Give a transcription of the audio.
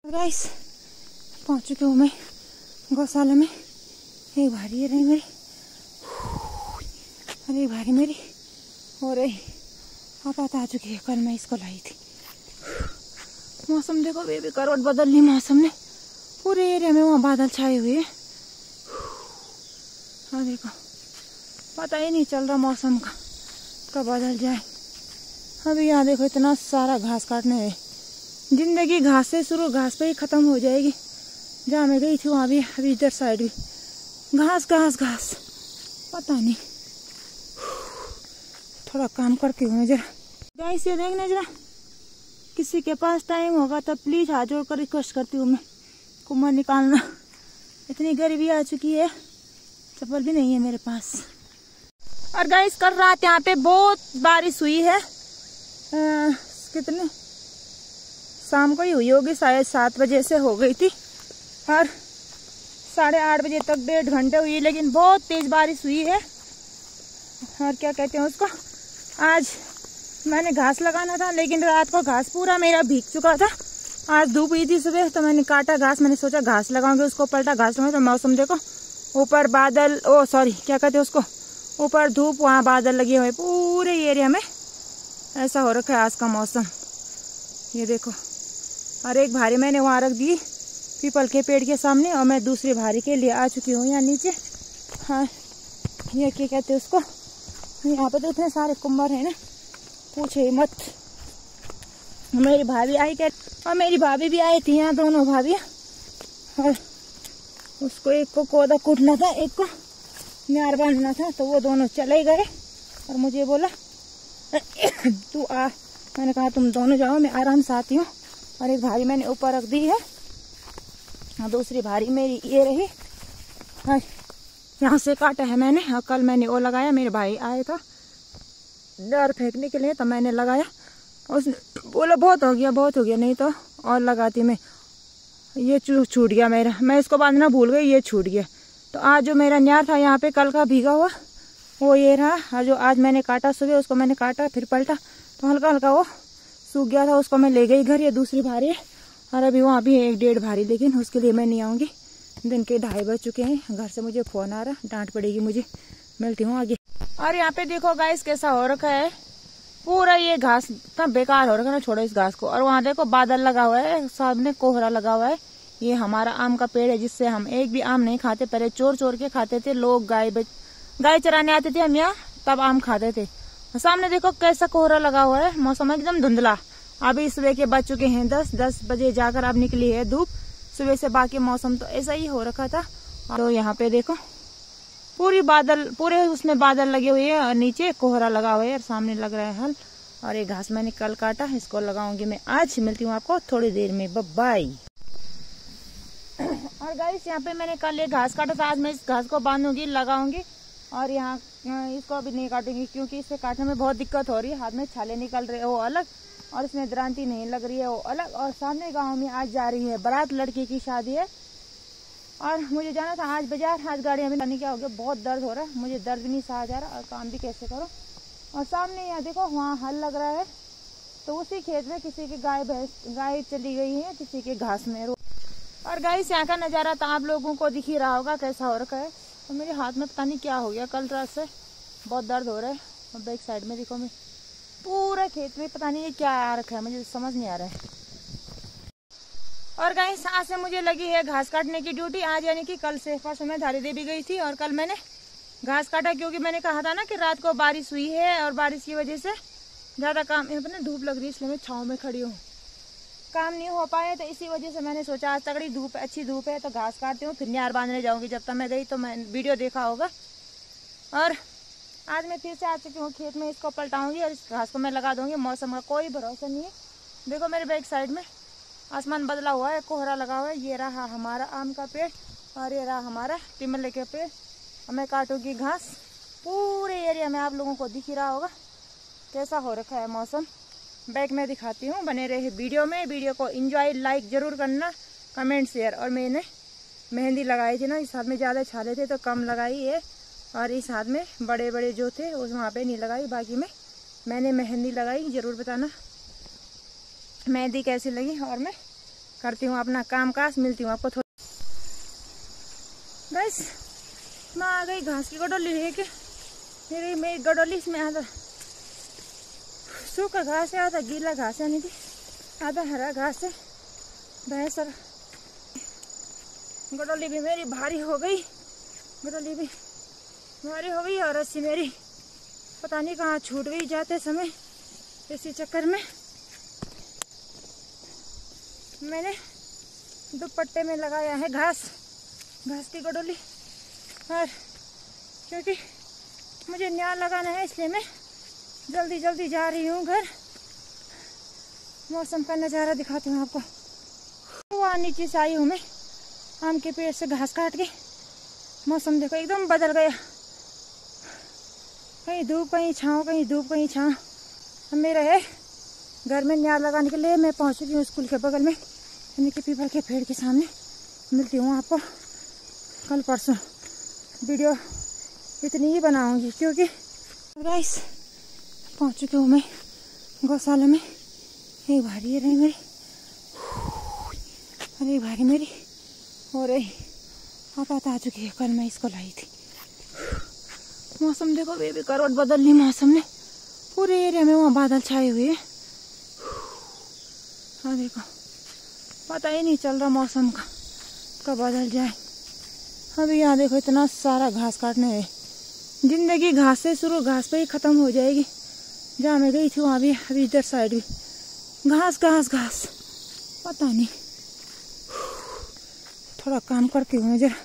Guys पहुंच चुकी हूँ मैं गौशाला में। एक भारी है रही मेरी, अरे भारी मेरी हो रही आपात आ चुकी है। कल मैं इसको लाई थी। मौसम देखो बेबी, करवट बदल ली मौसम ने। पूरे एरिया में वहाँ बादल छाए हुए हैं। हाँ देखो, पता ही नहीं चल रहा मौसम का कब बदल जाए। अभी यहाँ देखो इतना सारा घास काटने है। जिंदगी घास से शुरू, घास पे ही खत्म हो जाएगी। जहाँ मैं गई थी वहाँ भी, अभी इधर साइड भी घास घास घास। पता नहीं, थोड़ा काम करके हूँ जरा। गाइस ये देखना जरा, किसी के पास टाइम होगा तो प्लीज हाथ जोड़ कर रिक्वेस्ट करती हूँ मैं, कुम्हार निकालना। इतनी गरीबी आ चुकी है, चप्पल भी नहीं है मेरे पास। और गाइस कल रात यहाँ पे बहुत बारिश हुई है। कितने शाम को ही हुई होगी, शायद 7 बजे से हो गई थी और 8:30 बजे तक 1.5 घंटे हुई, लेकिन बहुत तेज बारिश हुई है। और क्या कहते हैं उसको, आज मैंने घास लगाना था लेकिन रात को घास पूरा मेरा भीग चुका था। आज धूप हुई थी सुबह तो मैंने काटा घास। मैंने सोचा घास लगाऊंगे, उसको पलटा घास लगाऊंगे तो मौसम देखो, ऊपर बादल, ओ सॉरी क्या कहते हैं उसको, ऊपर धूप वहाँ बादल लगे हुए। पूरे एरिया में ऐसा हो रखा है आज का मौसम, ये देखो। और एक भारी मैंने वहाँ रख दी पीपल के पेड़ के सामने, और मैं दूसरी भारी के लिए आ चुकी हूँ यहाँ नीचे। हाँ ये क्या कहते हैं उसको, यहाँ पे तो इतने सारे कुम्हार हैं ना, पूछे ही मत। मेरी भाभी आई क्या, और मेरी भाभी भी आई थी यहाँ, दोनों भाभी। और उसको एक को कोदा कूटना था, एक को नार बांधना था, तो वो दोनों चले गए और मुझे बोला तू आ। मैंने कहा तुम दोनों जाओ, मैं आराम से आती हूँ। और एक भारी मैंने ऊपर रख दी है, और दूसरी भारी मेरी ये रही। और यहाँ से काटा है मैंने, और कल मैंने वो लगाया। मेरे भाई आए था डर फेंकने के लिए, तो मैंने लगाया। उसने बोला बहुत हो गया, बहुत हो गया, नहीं तो और लगाती मैं। ये छूट गया मेरा, मैं इसको बांधना भूल गई, ये छूट गया। तो आज जो मेरा न्यार था यहाँ पे कल का भीगा हुआ, वो ये रहा। और जो आज मैंने काटा सुबह, उसको मैंने काटा फिर पलटा, तो हल्का हल्का वो सूख गया था। उसको मैं ले गई घर, ये दूसरी भारी है। और अभी वहाँ भी 1-1.5 भारी, लेकिन उसके लिए मैं नहीं आऊँगी। दिन के 2:30 बज चुके हैं। घर से मुझे फोन आ रहा, डांट पड़ेगी मुझे। मिलती हूँ आगे। और यहाँ पे देखो गाइस कैसा हो रखा है, पूरा ये घास का बेकार हो रखा है ना, छोड़ो इस घास को। और वहाँ देखो बादल लगा हुआ है, सामने कोहरा लगा हुआ है। ये हमारा आम का पेड़ है, जिससे हम एक भी आम नहीं खाते। पहले चोर चोर के खाते थे लोग, गाय चराने आते थे हम यहाँ, तब आम खाते थे। सामने देखो कैसा कोहरा लगा हुआ है, मौसम एकदम धुंधला। अभी सुबह के बज चुके हैं 10 बजे जाकर अब निकली है धूप। सुबह से बाकी मौसम तो ऐसा ही हो रखा था। तो यहाँ पे देखो पूरी बादल, पूरे उसमें बादल लगे हुए हैं, और नीचे कोहरा लगा हुआ है, और सामने लग रहा है हल। और ये घास मैंने कल काटा, इसको लगाऊंगी मैं आज। मिलती हूँ आपको थोड़ी देर में, बाय। और गाइस यहाँ पे मैंने कल ये घास काटा था, आज मैं इस घास को बांधूंगी, लगाऊंगी। और यहाँ इसको अभी नहीं काटूंगी, क्योंकि इसे काटने में बहुत दिक्कत हो रही है। हाथ में छाले निकल रहे हैं वो अलग, और इसमें द्रांति नहीं लग रही है वो अलग। और सामने गांव में आज जा रही है बारात, लड़की की शादी है। और मुझे जाना था आज बाजार, आज गाड़ियाँ में क्या हो गया, बहुत दर्द हो रहा है मुझे, दर्द भी नहीं सहा जा रहा, और काम भी कैसे करो। और सामने यहाँ देखो वहाँ हल लग रहा है, तो उसी खेत में किसी की गाय चली गई है, किसी के घास में। और गाइस यहाँ का नज़ारा तो आप लोगों को दिख ही रहा होगा कैसा हो रखा है। और मेरे हाथ में पता नहीं क्या हो गया, कल रात से बहुत दर्द हो रहा है। और बैक साइड में देखो, मैं पूरा खेत में पता नहीं ये क्या आ रखा है, मुझे समझ नहीं आ रहा है। और गाइस आज से मुझे लगी है घास काटने की ड्यूटी, आज यानी कि कल से। परसों मैं धारी देवी गई थी और कल मैंने घास काटा, क्योंकि मैंने कहा था ना कि रात को बारिश हुई है, और बारिश की वजह से ज़्यादा काम, यहाँ पर ना धूप लग रही है, इसलिए मैं छाँव में खड़ी हूँ, काम नहीं हो पाए। तो इसी वजह से मैंने सोचा आज तगड़ी धूप, अच्छी धूप है, तो घास काटती हूँ, फिर न्यार बांधने जाऊँगी। जब तक मैं गई तो मैं वीडियो देखा होगा। और आज मैं फिर से आ चुकी हूँ खेत में, इसको पलटाऊँगी और इस घास को मैं लगा दूँगी। मौसम का कोई भरोसा नहीं है। देखो मेरे बैक साइड में आसमान बदला हुआ है, कोहरा लगा हुआ है। ये रहा हमारा आम का पेड़, और ये रहा हमारा टिमले के पेड़। और मैं काटूँगी घास। पूरे एरिया में आप लोगों को दिख ही रहा होगा कैसा हो रखा है मौसम। बैक में दिखाती हूँ, बने रहे वीडियो में। वीडियो को एंजॉय, लाइक जरूर करना, कमेंट शेयर। और मैंने मेहंदी लगाई थी ना, इस हाथ में ज़्यादा छाले थे तो कम लगाई है, और इस हाथ में बड़े बड़े जो थे उस वहाँ पे नहीं लगाई, बाकी में मैंने मेहंदी लगाई। ज़रूर बताना मेहंदी कैसी लगी। और मैं करती हूँ अपना काम काज, मिलती हूँ आपको थोड़ा। गाइस मैं आ गई घास की गडोली लेके। मेरी गडोली इसमें आधा सूखा घास है, आधा गीला घास है, यानी कि आधा हरा घास है। भैंस और गडोली भी मेरी भारी हो गई, गडोली भी भारी हो गई और रस्सी मेरी पता नहीं कहाँ छूट गई जाते समय। इसी चक्कर में मैंने दुपट्टे में लगाया है घास की गडोली। और क्योंकि मुझे न्याल लगाना है इसलिए मैं जल्दी जल्दी जा रही हूँ घर। मौसम का नज़ारा दिखाती हूँ आपको। वहाँ नीचे से आई हूँ मैं आम के पेड़ से घास काट के। मौसम देखो एकदम बदल गया, कहीं धूप कहीं छाँव, कहीं धूप कहीं छाँव। अब मेरा है घर में न्याल लगाने के लिए मैं पहुँच चुकी हूँ स्कूल के बगल में, यानी कि पीपल के पेड़ के सामने। मिलती हूँ आपको कल परसों। वीडियो इतनी ही बनाऊंगी क्योंकि गाइस पहुँच चुकी हूँ मैं गौशाला में। एक भारी है रही मेरी, अरे भारी मेरी हो रही आपात आ चुकी है। कल मैं इसको लाई थी। मौसम देखो बेबी करवट बदल ली मौसम ने, पूरे एरिया में वहाँ बादल छाए हुए हैं। हाँ देखो पता ही नहीं चल रहा मौसम का कब बदल जाए। अभी यहाँ देखो इतना सारा घास काटने है। जिंदगी घास से शुरू, घास पे ही खत्म हो जाएगी। जहाँ मैं गई थी वहाँ भी, अभी इधर साइड भी घास घास घास, पता नहीं। थोड़ा काम करती हूँ मैं जरा।